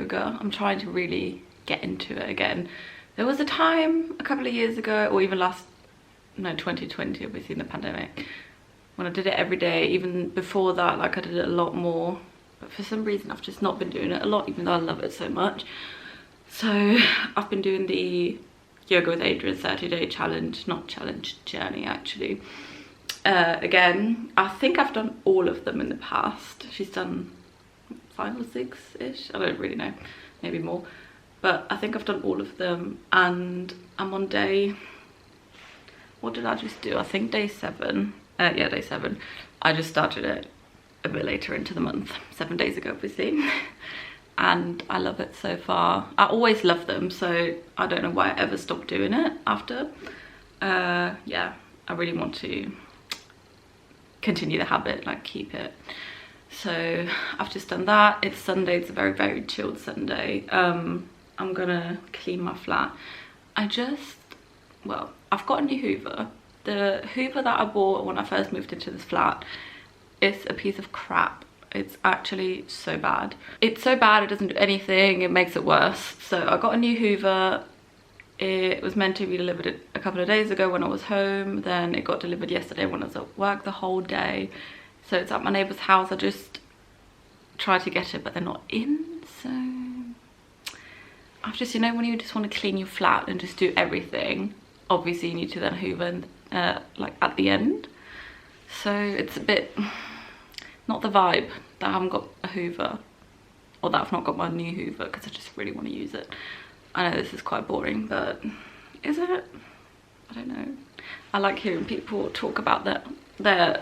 yoga. I'm trying to really get into it again. There was a time a couple of years ago, or even 2020, obviously in the pandemic, when I did it every day. Even before that, like I did it a lot more, but for some reason I've just not been doing it a lot, even though I love it so much. So I've been doing the Yoga with Adrian 30-day challenge, not challenge, journey actually. Again, I think I've done all of them in the past. She's done 5 or 6-ish, I don't really know, maybe more, but I think I've done all of them, and I'm on day, what did I just do? I think day 7. Yeah, day 7. I just started it a bit later into the month, 7 days ago obviously. And I love it so far. I always love them, so I don't know why I ever stopped doing it after. Yeah, I really want to continue the habit, like keep it. So I've just done that. It's Sunday, it's a very, very chilled Sunday. I'm gonna clean my flat. Well, I've got a new Hoover. The Hoover that I bought when I first moved into this flat is a piece of crap. It's actually so bad. It's so bad it doesn't do anything, it makes it worse. So I got a new Hoover. It was meant to be delivered a couple of days ago when I was home. Then it got delivered yesterday when I was at work the whole day. So it's at my neighbour's house. I just tried to get it, but they're not in. So I've just, you know, when you just want to clean your flat and just do everything, obviously you need to then hoover like at the end. So it's a bit not the vibe that I haven't got a Hoover, or that I've not got my new Hoover, because I just really want to use it. I know this is quite boring, but is it? I don't know. I like hearing people talk about their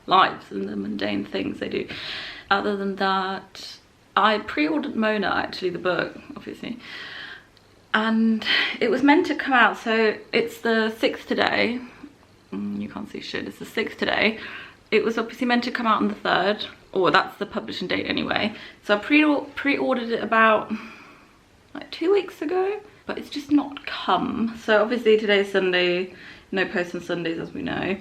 lives and the mundane things they do. Other than that, I pre-ordered Mona, actually, the book, obviously, and it was meant to come out, so it's the 6th today. You can't see shit, it's the 6th today. It was obviously meant to come out on the 3rd, or that's the publishing date anyway. So I pre-ordered it about like 2 weeks ago, but it's just not come. So obviously today's Sunday, no post on Sundays as we know.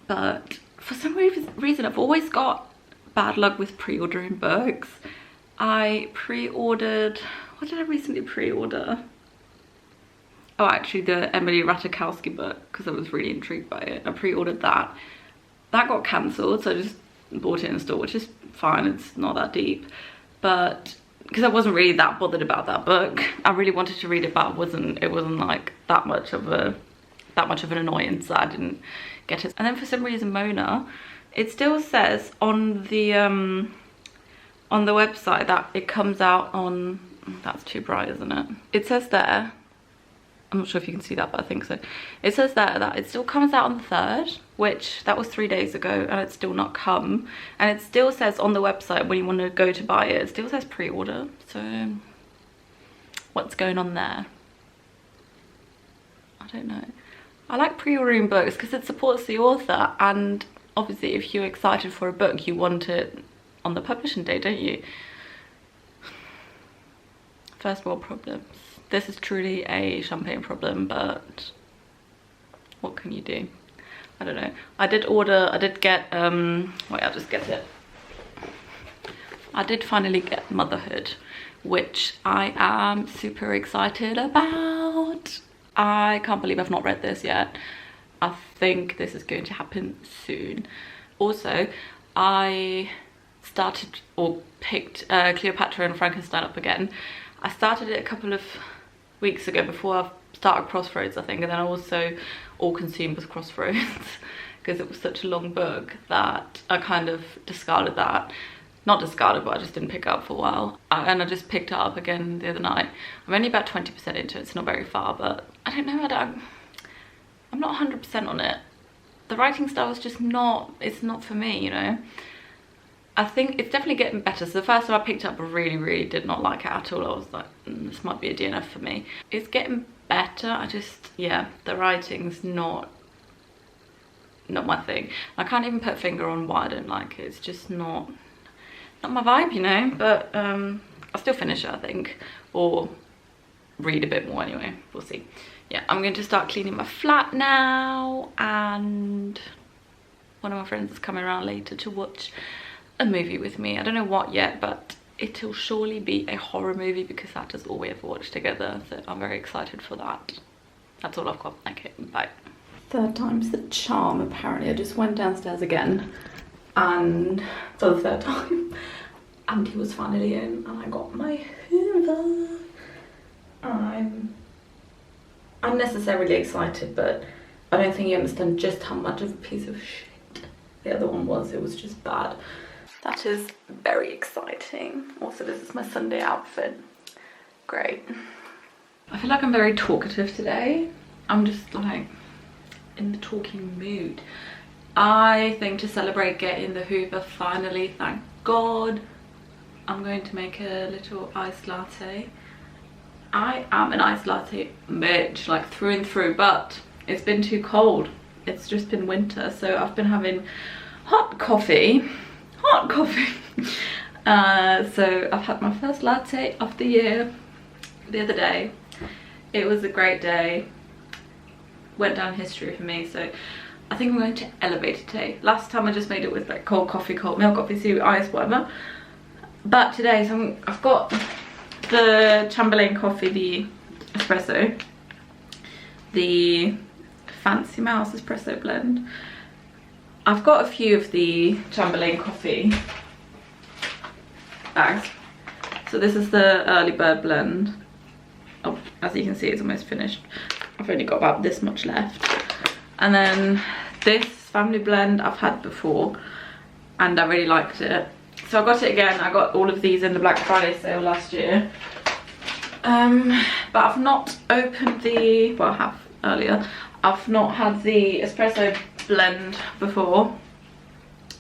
But for some reason I've always got bad luck with pre-ordering books. I pre-ordered, what did I recently pre-order? Oh, actually the Emily Ratajkowski book, because I was really intrigued by it. I pre-ordered that. That got cancelled, so I just bought it in store, which is fine, it's not that deep. But because I wasn't really that bothered about that book, I really wanted to read it, but it wasn't like that much of an annoyance that I didn't get it. And then for some reason Mona, it still says on the website that it comes out on, that's too bright, isn't it? It says there, I'm not sure if you can see that, but I think so. It says there that it still comes out on the 3rd, which that was 3 days ago, and it's still not come. And it still says on the website when you want to go to buy it, it still says pre-order. So what's going on there? I don't know. I like pre-ordering books because it supports the author, and obviously if you're excited for a book, you want it on the publishing day, don't you? First world problems. This is truly a champagne problem, but what can you do? I don't know. I did get, wait, I'll just get it. I did finally get Motherhood, which I am super excited about. I can't believe I've not read this yet. I think this is going to happen soon. Also, I started or picked Cleopatra and Frankenstein up again. I started it a couple of weeks ago before I started Crossroads, I think, and then I also all consumed with Crossroads because it was such a long book that I kind of discarded that. Not discarded, but I just didn't pick it up for a while. And I just picked it up again the other night. I'm only about 20% into it, it's not very far, but I don't know, I'm not 100% on it. The writing style is just not, it's not for me, you know. I think it's definitely getting better. So the first time I picked it up, I really, really did not like it at all. I was like, this might be a DNF for me. It's getting better. I just, yeah, the writing's not my thing. I can't even put a finger on why I don't like it. It's just not my vibe, you know. But I'll still finish it, I think, or read a bit more anyway. We'll see. Yeah, I'm going to start cleaning my flat now, and one of my friends is coming around later to watch a movie with me. I don't know what yet, but it'll surely be a horror movie because that is all we ever watched together, so I'm very excited for that. That's all I've got. Okay, bye. Third time's the charm, apparently. I just went downstairs again, and for the third time, and he was finally in, and I got my Hoover. I'm unnecessarily excited, but I don't think you understand just how much of a piece of shit the other one was. It was just bad. That is very exciting. Also, this is my Sunday outfit. Great. I feel like I'm very talkative today. I'm just like in the talking mood. I think to celebrate getting the Hoover finally, thank God, I'm going to make a little iced latte. I am an iced latte bitch, like through and through, but it's been too cold. It's just been winter, so I've been having hot coffee. So I've had my first latte of the year the other day. It was a great day. Went down history for me, so I think I'm going to elevate it today. Last time I just made it with like cold coffee, cold milk, obviously ice, whatever. But today, so I've got the Chamberlain coffee, the espresso, the Fancy Mouse espresso blend. I've got a few of the Chamberlain coffee bags. So this is the early bird blend. Oh, as you can see, it's almost finished. I've only got about this much left. And then this family blend I've had before, and I really liked it. So I got it again. I got all of these in the Black Friday sale last year. But I've not opened the, well, I have earlier. I've not had the espresso blend before.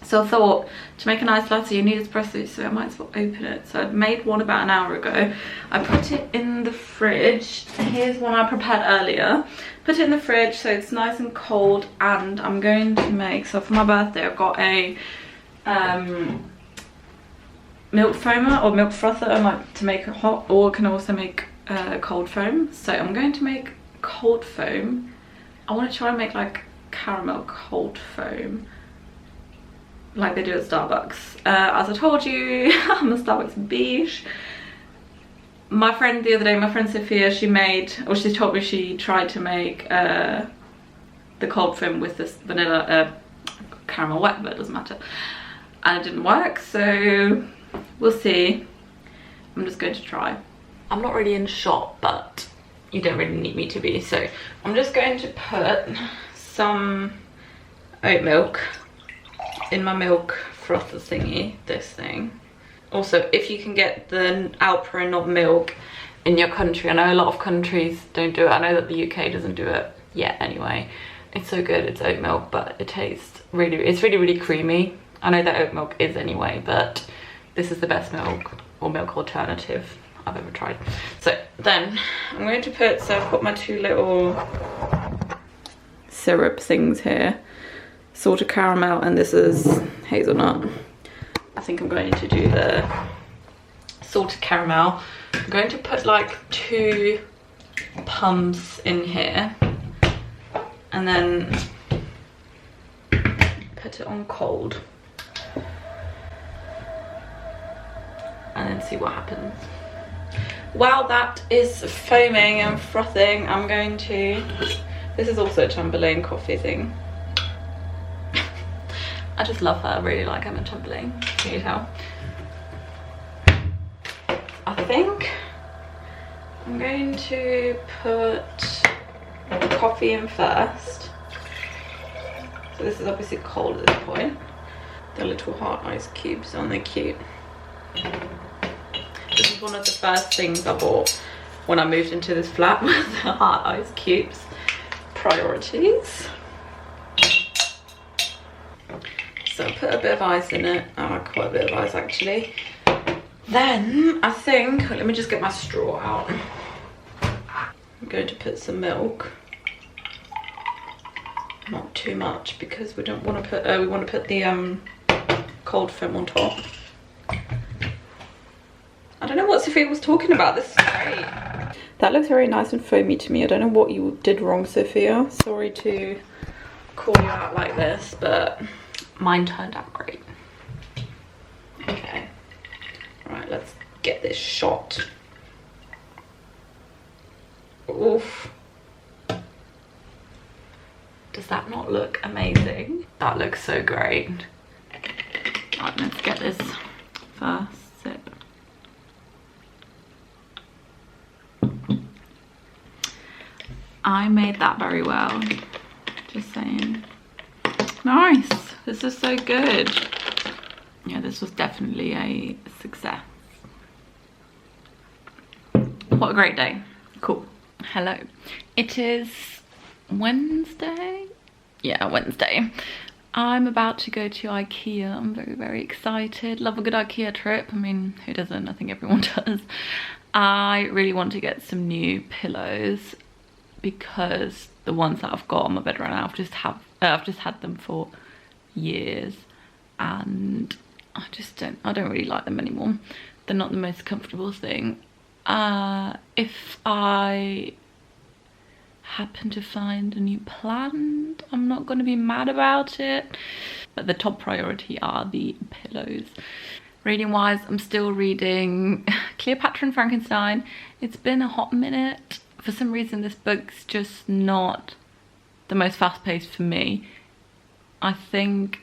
So I thought, to make a nice latte you need espresso, so I might as well open it. So I'd made one about an hour ago. I put it in the fridge. Here's one I prepared earlier. Put it in the fridge so it's nice and cold, and I'm going to make, so for my birthday I've got a milk foamer or milk frother. I like to make it hot, or can also make cold foam. So I'm going to make cold foam. I want to try and make like caramel cold foam like they do at Starbucks. As I told you, I'm a Starbucks biche. My friend the other day, my friend Sophia, she made, or she told me she tried to make the cold foam with this vanilla caramel whatever, it doesn't matter, and it didn't work, so we'll see. I'm just going to try. I'm not really in shot, but you don't really need me to be, so I'm just going to put some oat milk in my milk frother thingy, this thing. Also, if you can get the Alpra and not milk in your country, I know a lot of countries don't do it. I know that the UK doesn't do it yet anyway. It's so good, it's oat milk, but it tastes really, it's really, really creamy. I know that oat milk is anyway, but this is the best milk or milk alternative I've ever tried. So then I'm going to put, so I've got my two little syrup things here. Salted caramel, and this is hazelnut. I think I'm going to do the salted caramel. I'm going to put like 2 pumps in here and then put it on cold and then see what happens. While that is foaming and frothing, I'm going to, this is also a Chamberlain coffee thing. I just love her, I really like Emma Chamberlain, can you tell? I think I'm going to put coffee in first. So this is obviously cold at this point. The little heart ice cubes, aren't they cute? This is one of the first things I bought when I moved into this flat, was the heart ice cubes. Priorities. So I put a bit of ice in it. Quite a bit of ice actually. Then I think, let me just get my straw out. I'm going to put some milk. Not too much because we don't want to put, we want to put the cold foam on top. I don't know what Sophia was talking about. This is great. That looks very nice and foamy to me. I don't know what you did wrong, Sophia. Sorry to call you out like this, but mine turned out great. Okay. Right, let's get this shot. Oof. Does that not look amazing? That looks so great. Right, let's get this first sip. I made that very well, just saying. Nice, this is so good. Yeah, this was definitely a success. What a great day. Cool. Hello. It is Wednesday? Yeah, Wednesday. I'm about to go to IKEA. I'm very, very excited. Love a good IKEA trip. I mean, who doesn't? I think everyone does. I really want to get some new pillows because the ones that I've got on my bed right now, I've just had them for years and I don't really like them anymore. They're not the most comfortable thing. If I happen to find a new plant, I'm not going to be mad about it, but the top priority are the pillows. Reading wise, I'm still reading Cleopatra and Frankenstein. It's been a hot minute. For some reason this book's just not the most fast-paced for me. I think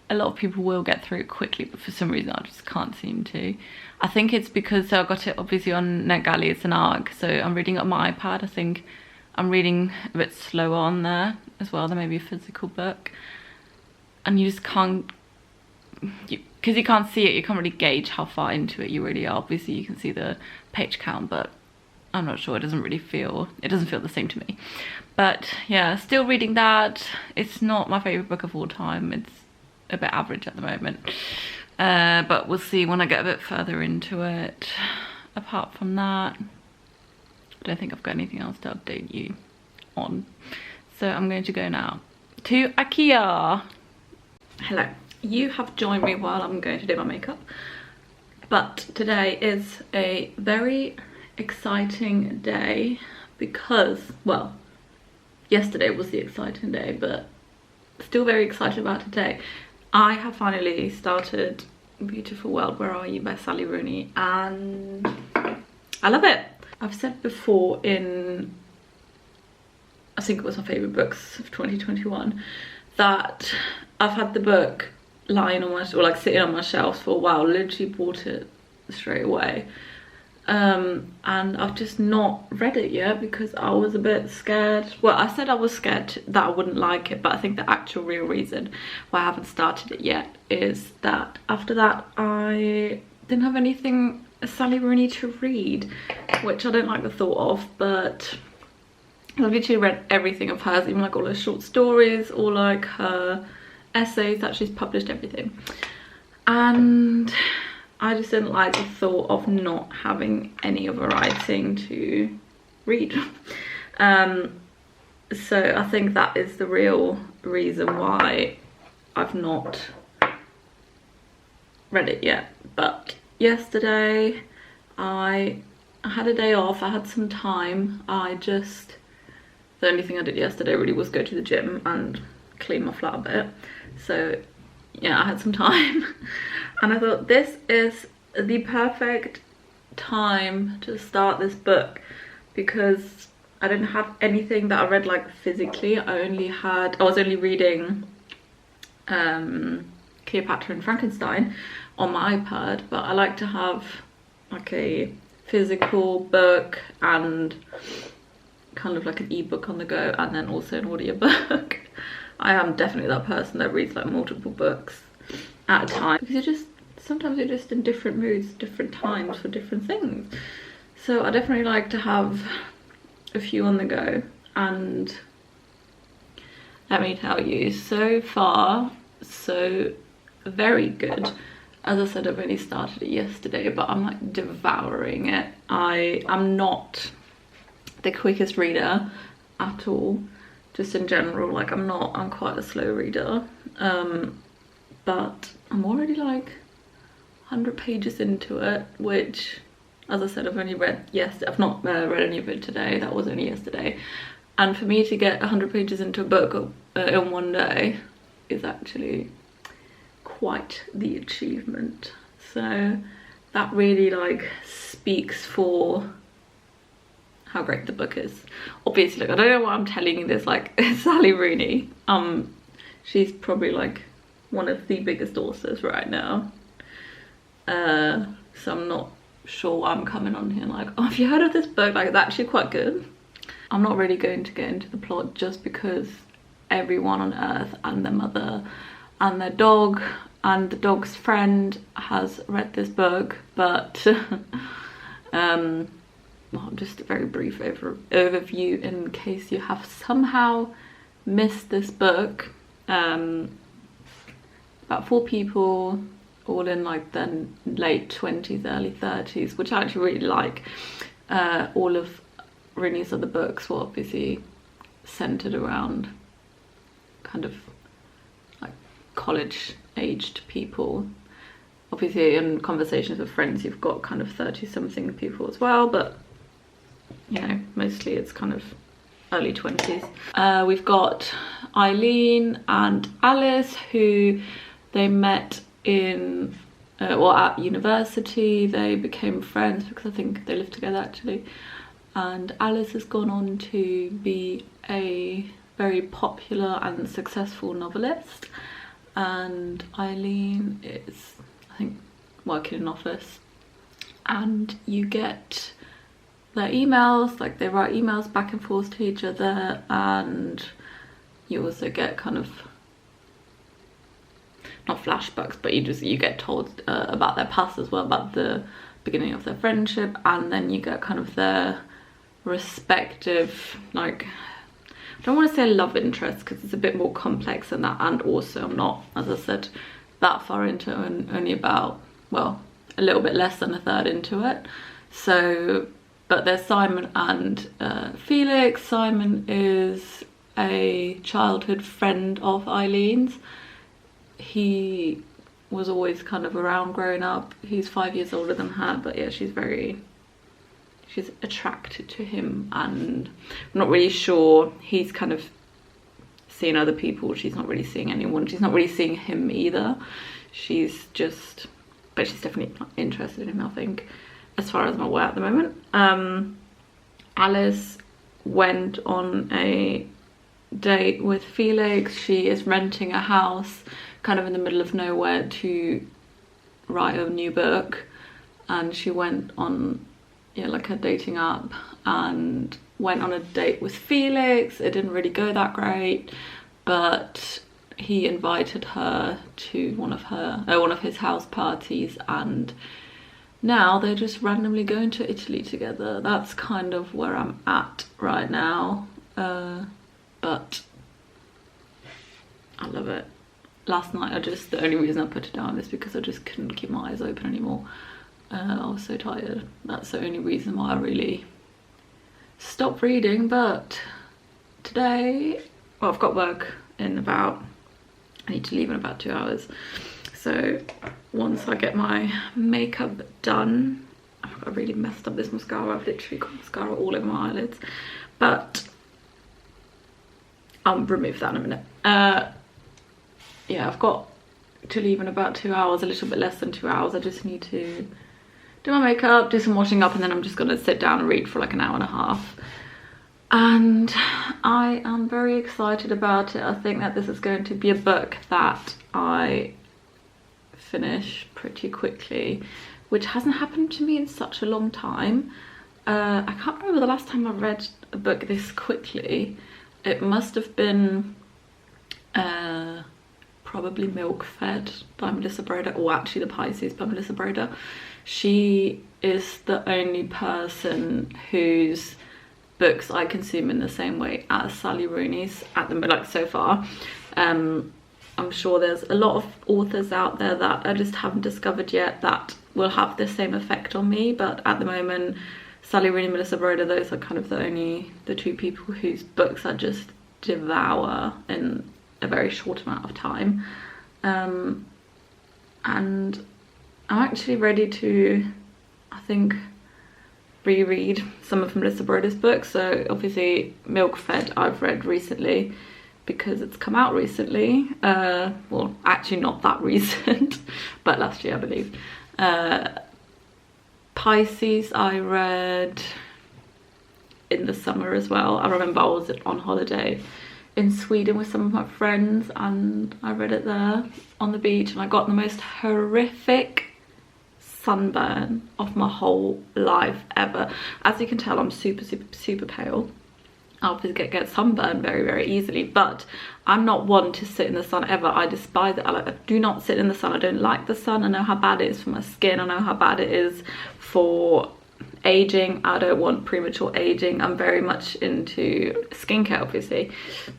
a lot of people will get through it quickly, but for some reason I just can't seem to. I think it's because I got it obviously on NetGalley, it's an ARC, so I'm reading it on my iPad. I think I'm reading a bit slower on there as well. There may be a physical book. And you just can't, because you can't see it, you can't really gauge how far into it you really are. Obviously you can see the page count, but I'm not sure, it doesn't feel the same to me. But yeah, still reading that. It's not my favourite book of all time. It's a bit average at the moment. But we'll see when I get a bit further into it. Apart from that, I don't think I've got anything else to update you on. So I'm going to go now to IKEA. Hello. You have joined me while I'm going to do my makeup. But today is a very exciting day because, well, yesterday was the exciting day, but still very excited about today. I have finally started Beautiful World, Where Are You by Sally Rooney, and I love it. I've said before in, I think it was my favourite books of 2021, that I've had the book lying on my, or like sitting on my shelves for a while, literally bought it straight away. And I've just not read it yet because I was a bit scared. Well, I said I was scared that I wouldn't like it, but I think the actual real reason why I haven't started it yet is that after that I didn't have anything Sally Rooney to read, which I don't like the thought of, but I've literally read everything of hers, even like all her short stories, or like her essays that she's published, everything. And I just didn't like the thought of not having any of her writing to read. So I think that is the real reason why I've not read it yet. But yesterday I had a day off, I had some time. The only thing I did yesterday really was go to the gym and clean my flat a bit. So yeah, I had some time and I thought this is the perfect time to start this book because I didn't have anything that I read like physically. I was only reading Cleopatra and Frankenstein on my iPad, but I like to have like a physical book and kind of like an ebook on the go, and then also an audiobook. I am definitely that person that reads like multiple books at a time because sometimes you're just in different moods, different times for different things. So I definitely like to have a few on the go, and let me tell you, so far so very good. As I said, I've only started it yesterday, but I'm like devouring it. I'm not the quickest reader at all, just in general. Like I'm quite a slow reader, but I'm already like 100 pages into it, which, as I said, I've only read yesterday. I've not read any of it today, that was only yesterday. And for me to get 100 pages into a book in one day is actually quite the achievement. So that really like speaks for how great the book is. Obviously, like, I don't know why I'm telling you this, like Sally Rooney, she's probably like one of the biggest authors right now, so I'm not sure why I'm coming on here like, oh, have you heard of this book, like it's actually quite good. I'm not really going to get into the plot just because everyone on earth and their mother and their dog and the dog's friend has read this book, but well, just a very brief overview in case you have somehow missed this book. About 4 people, all in like their late 20s, early 30s, which I actually really like. All of Rooney's other books were obviously centered around kind of like college-aged people. Obviously in Conversations with Friends you've got kind of 30-something people as well, but you know, mostly it's kind of early 20s. We've got Eileen and Alice, who they met in well, at university. They became friends because I think they lived together actually, and Alice has gone on to be a very popular and successful novelist, and Eileen is, I think, working in an office. And you get their emails, like they write emails back and forth to each other, and you also get kind of, not flashbacks, but you get told about their past as well, about the beginning of their friendship, and then you get kind of their respective, like, I don't want to say love interest because it's a bit more complex than that, and also I'm not, as I said, that far into it, and only about, well, a little bit less than a third into it. So, but there's Simon and Felix. Simon is a childhood friend of Eileen's. He was always kind of around growing up. He's 5 years older than her, but yeah, she's attracted to him, and I'm not really sure. He's kind of seeing other people. She's not really seeing anyone. She's not really seeing him either. She's just, but she's definitely not interested in him, I think, as far as I'm aware at the moment. Alice went on a date with Felix. She is renting a house kind of in the middle of nowhere to write a new book, and she went on, yeah, like a dating app, and went on a date with Felix. It didn't really go that great, but he invited her to one of his house parties, and now they're just randomly going to Italy together. That's kind of where I'm at right now, but I love it. Last night the only reason I put it down is because I just couldn't keep my eyes open anymore. I was so tired. That's the only reason why I really stopped reading. But today, well, I've got work in about, I need to leave in about 2 hours. So once I get my makeup done, I've really messed up this mascara. I've literally got mascara all over my eyelids, but I'll remove that in a minute. Yeah, I've got to leave in about 2 hours, a little bit less than 2 hours. I just need to do my makeup, do some washing up, and then I'm just gonna sit down and read for like an hour and a half. And I am very excited about it. I think that this is going to be a book that I finish pretty quickly, which hasn't happened to me in such a long time. I can't remember the last time I read a book this quickly. It must have been probably Milk Fed by Melissa Broder, or actually The Pisces by Melissa Broder. She is the only person whose books I consume in the same way as Sally Rooney's at the moment, like so far. I'm sure there's a lot of authors out there that I just haven't discovered yet that will have the same effect on me, but at the moment, Sally Rooney, Melissa Broder, those are kind of the two people whose books I just devour in a very short amount of time. And I'm actually ready to, I think, reread some of Melissa Broder's books. So obviously Milk Fed I've read recently because it's come out recently. Well, actually not that recent, but last year I believe. Pisces I read in the summer as well. I remember I was on holiday in Sweden with some of my friends and I read it there on the beach, and I got the most horrific sunburn of my whole life ever. As you can tell, I'm super pale. I obviously get sunburned very easily, but I'm not one to sit in the sun ever. I despise it. I do not sit in the sun. I don't like the sun. I know how bad it is for my skin. I know how bad it is for aging. I don't want premature aging. I'm very much into skincare, obviously.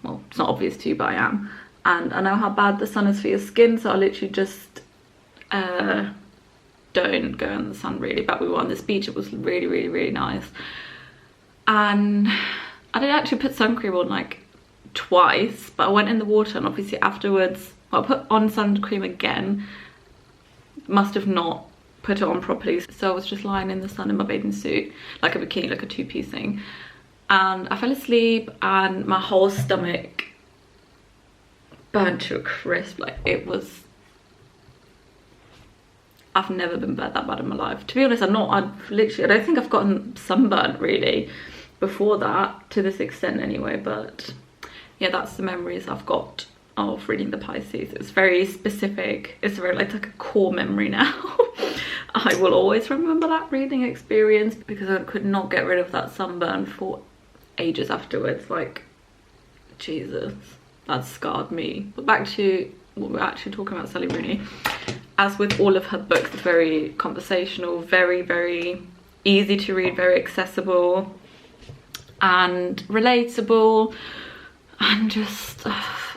Well, it's not obvious to you, but I am. And I know how bad the sun is for your skin, so I literally just don't go in the sun really. But we were on this beach. It was really nice. And I did actually put sun cream on like twice, but I went in the water and obviously afterwards, well, I put on sun cream again. Must have not put it on properly. So I was just lying in the sun in my bathing suit, like a bikini, like a two-piece thing. And I fell asleep and my whole stomach burned to a crisp. Like it was, I've never been that bad in my life. To be honest, I don't think I've gotten sunburnt really before that, to this extent anyway. But yeah, that's the memories I've got of reading the Pisces. It's very specific. It's very like a core memory now. I will always remember that reading experience because I could not get rid of that sunburn for ages afterwards. Like, Jesus, that scarred me. But back to what we're actually talking about, Sally Rooney. As with all of her books, it's very conversational, very easy to read, very accessible and relatable, and just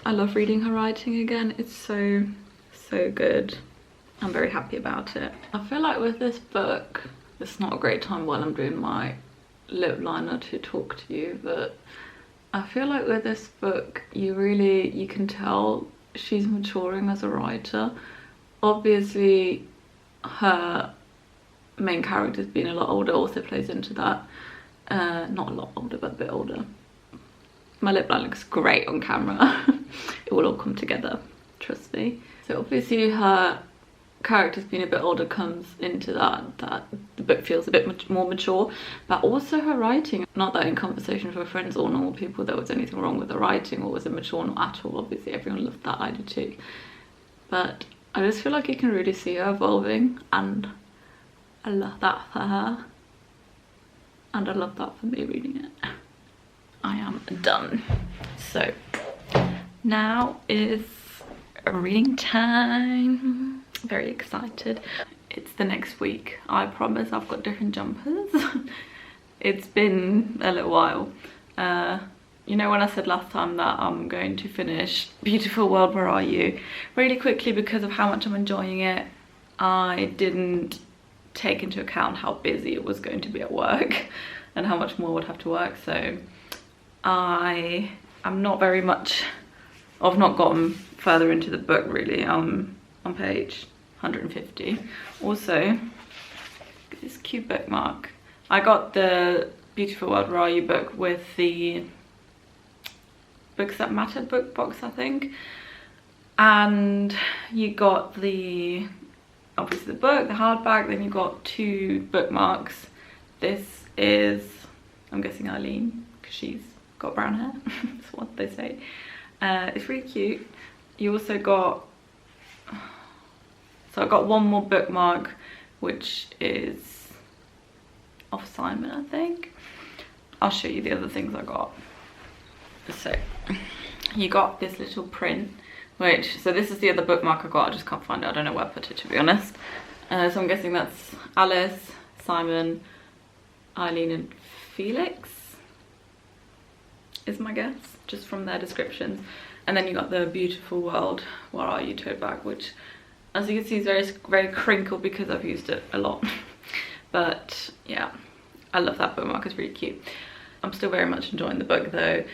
I love reading her writing again. It's so good. I'm very happy about it. I feel like with this book, it's not a great time while I'm doing my lip liner to talk to you, but I feel like with this book you can tell she's maturing as a writer. Obviously her main character's been a lot older, also plays into that. Not a lot older, but a bit older. My lip line looks great on camera. It will all come together, trust me. So obviously her character's being a bit older comes into that the book feels a bit more mature, but also her writing. Not that in conversations with friends or normal people there was anything wrong with the writing or was it mature, not at all. Obviously everyone loved that, I did too. But I just feel like you can really see her evolving, and I love that for her. And I love that for me reading it. I am done. So now is reading time. Very excited. It's the next week. I promise I've got different jumpers. It's been a little while. You know when I said last time that I'm going to finish Beautiful World, Where Are You? Really quickly because of how much I'm enjoying it. I didn't take into account how busy it was going to be at work and how much more I would have to work, so I am not very much, I've not gotten further into the book really. On page 150. Also, this cute bookmark. I got the Beautiful World, Where Are You book with the Books That Matter book box, I think, and you got the obviously the book, the hardback, then you got two bookmarks. This is, I'm guessing Eileen, because she's got brown hair. That's what they say. It's really cute. You also got, so I got one more bookmark, which is of Simon, I think. I'll show you the other things I got. So you got this little print, which, so this is the other bookmark I got. I just can't find it. I don't know where I put it, to be honest. So I'm guessing that's Alice, Simon, Eileen and Felix is my guess, just from their descriptions. And then you got the Beautiful World, Where Are You tote bag, which as you can see is very crinkled because I've used it a lot. But yeah, I love that bookmark. It's really cute. I'm still very much enjoying the book though.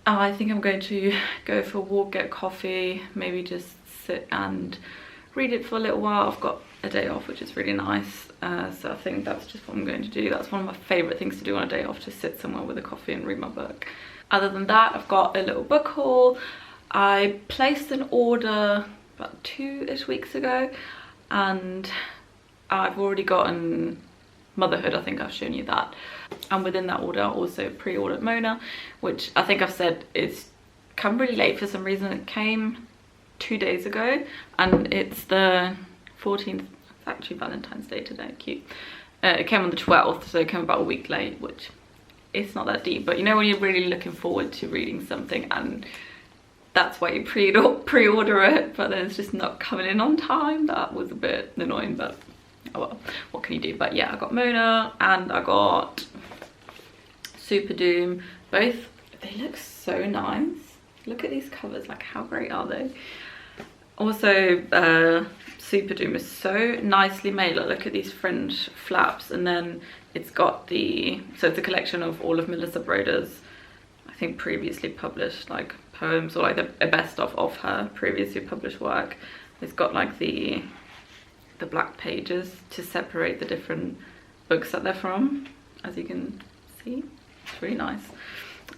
I think I'm going to go for a walk, get coffee, maybe just sit and read it for a little while. I've got a day off, which is really nice. So I think that's just what I'm going to do. That's one of my favourite things to do on a day off, to sit somewhere with a coffee and read my book. Other than that, I've got a little book haul. I placed an order about 2-ish weeks ago, and I've already gotten Motherhood, I think I've shown you that. And within that order, I also pre-ordered Mona, which I think I've said is come really late for some reason. It came 2 days ago, and it's the 14th, it's actually Valentine's Day today, cute. It came on the 12th, so it came about a week late, which it's not that deep, but you know when you're really looking forward to reading something and that's why you pre-order it, but then it's just not coming in on time. That was a bit annoying, but oh well, what can you do? But yeah, I got Mona and I got Super Doom. Both, they look so nice. Look at these covers, like how great are they? Also, Super Doom is so nicely made. Like, look at these fringe flaps, and then it's got the, so it's a collection of all of Melissa Broder's, I think previously published like poems, or like a best of her previously published work. It's got like the black pages to separate the different books that they're from, as you can see. It's really nice.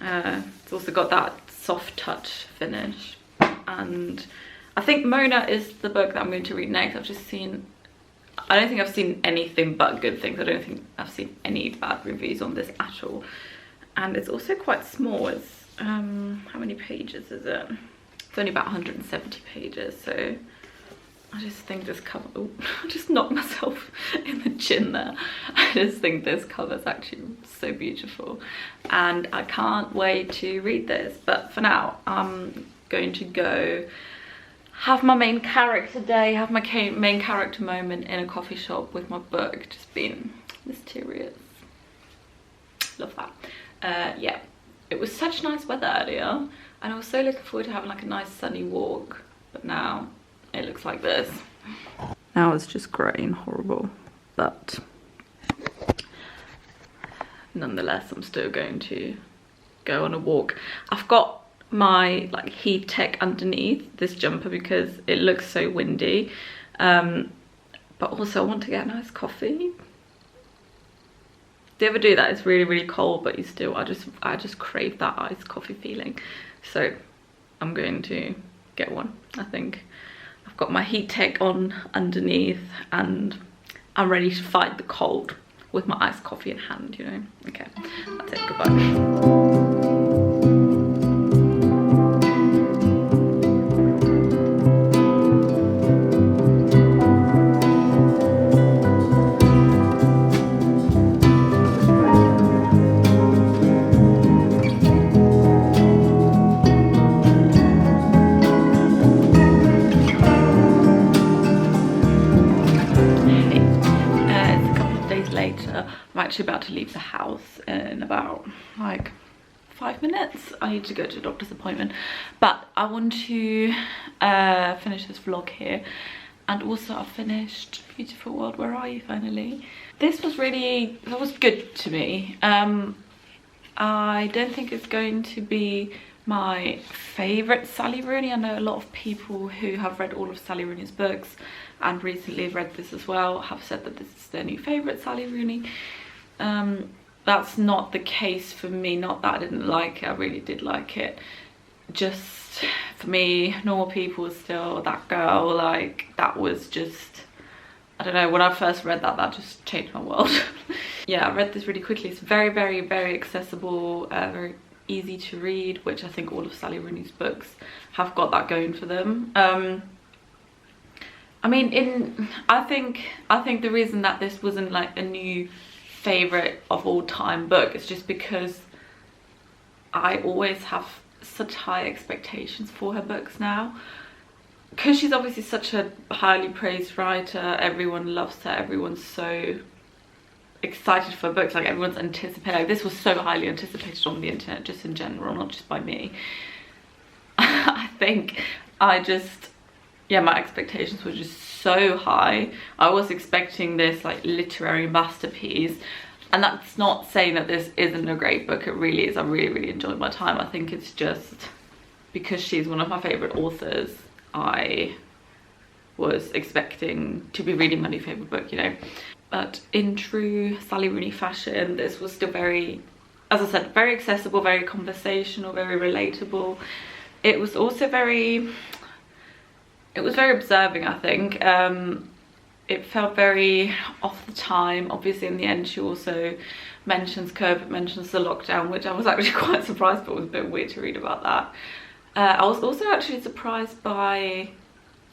It's also got that soft touch finish, and I think Mona is the book that I'm going to read next. I've just seen, I don't think I've seen anything but good things. I don't think I've seen any bad reviews on this at all. And it's also quite small. It's how many pages is it? It's only about 170 pages, so I just think this cover, oh, I just knocked myself in the chin there. I just think this cover is actually so beautiful, and I can't wait to read this. But for now, I'm going to go have my main character day, have my main character moment in a coffee shop with my book, just being mysterious. Love that. Yeah, it was such nice weather earlier, and I was so looking forward to having like a nice sunny walk, but now it looks like this. Now it's just grey and horrible, but nonetheless I'm still going to go on a walk. I've got my like heat tech underneath this jumper because it looks so windy, but also I want to get a nice coffee. Do you ever do that? It's really, really cold, but you still, I just crave that iced coffee feeling. So I'm going to get one. I think I've got my heat tech on underneath and I'm ready to fight the cold with my iced coffee in hand, you know. Okay, that's it, goodbye. I'm actually about to leave the house in about like 5 minutes. I need to go to a doctor's appointment, but I want to finish this vlog here. And also I finished Beautiful World, Where Are You finally. This was really, that was good to me. I don't think it's going to be my favourite Sally Rooney. I know a lot of people who have read all of Sally Rooney's books and recently read this as well have said that this is their new favourite Sally Rooney. That's not the case for me. Not that I didn't like it, I really did like it. Just for me, Normal People was still that girl, like that was just, I don't know, when I first read that, that just changed my world. Yeah, I read this really quickly. It's very, very, very accessible, very easy to read, which I think all of Sally Rooney's books have got that going for them. I mean, I think the reason that this wasn't like a new favorite of all time book is just because I always have such high expectations for her books now, because she's obviously such a highly praised writer. Everyone loves her, everyone's so excited for books, like everyone's anticipating. Like, this was so highly anticipated on the internet, just in general, not just by me. I think I just, yeah, my expectations were just so high. I was expecting this like literary masterpiece, and that's not saying that this isn't a great book. It really is. I really, really enjoyed my time. I think it's just because she's one of my favorite authors, I was expecting to be reading my new favorite book, you know. But in true Sally Rooney fashion, this was still very, as I said, very accessible, very conversational, very relatable. It was also very, it was very observing, I think. it felt very off the time. Obviously in the end she also mentions COVID, mentions the lockdown, which I was actually quite surprised, but it was a bit weird to read about that. I was also actually surprised by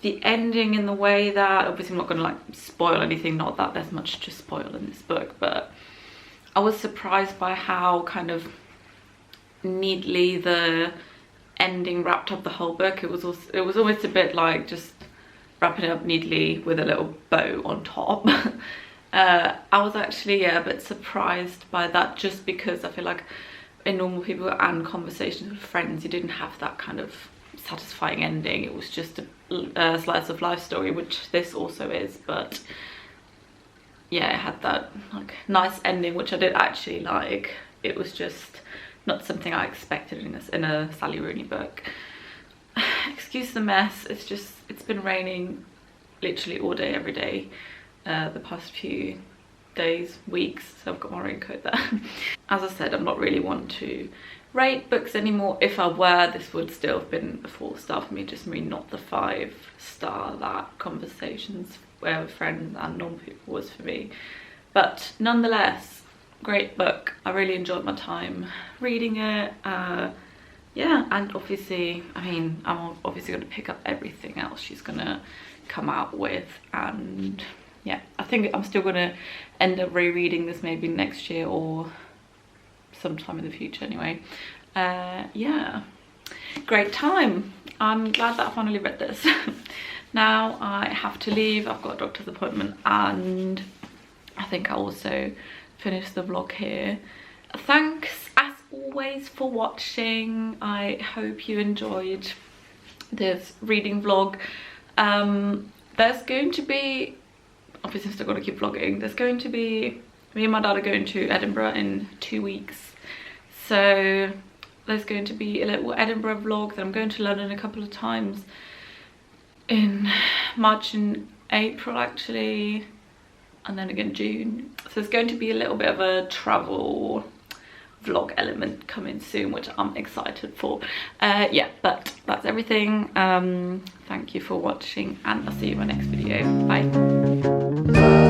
the ending, in the way that, obviously I'm not going to like spoil anything, not that there's much to spoil in this book, but I was surprised by how kind of neatly the ending wrapped up the whole book. It was almost a bit like just wrapping it up neatly with a little bow on top. I was actually, yeah, a bit surprised by that, just because I feel like in Normal People and Conversations with Friends, you didn't have that kind of satisfying ending. It was just a slice of life story, which this also is, but yeah, it had that like nice ending, which I did actually like. It was just not something I expected in a Sally Rooney book. Excuse the mess, it's been raining literally all day every day the past few days, weeks, so I've got my raincoat there. As I said, I'm not really one to rate books anymore. If I were, this would still have been a 4-star for me, just maybe not the 5-star that Conversations with Friends and Normal People was for me. But nonetheless, great book. I really enjoyed my time reading it. Yeah, and obviously, I mean, I'm obviously going to pick up everything else she's going to come out with, and yeah, I think I'm still going to end up rereading this maybe next year or sometime in the future anyway. Yeah, great time. I'm glad that I finally read this. Now I have to leave. I've got a doctor's appointment, and I think I'll also finish the vlog here. Thanks as always for watching. I hope you enjoyed this reading vlog. There's going to be, obviously I'm still going to keep vlogging, there's going to be, me and my dad are going to Edinburgh in 2 weeks, so there's going to be a little Edinburgh vlog. Then I'm going to London a couple of times in March and April actually, and then again June. So there's going to be a little bit of a travel vlog element coming soon, which I'm excited for. Yeah, but that's everything. Thank you for watching, and I'll see you in my next video. Bye.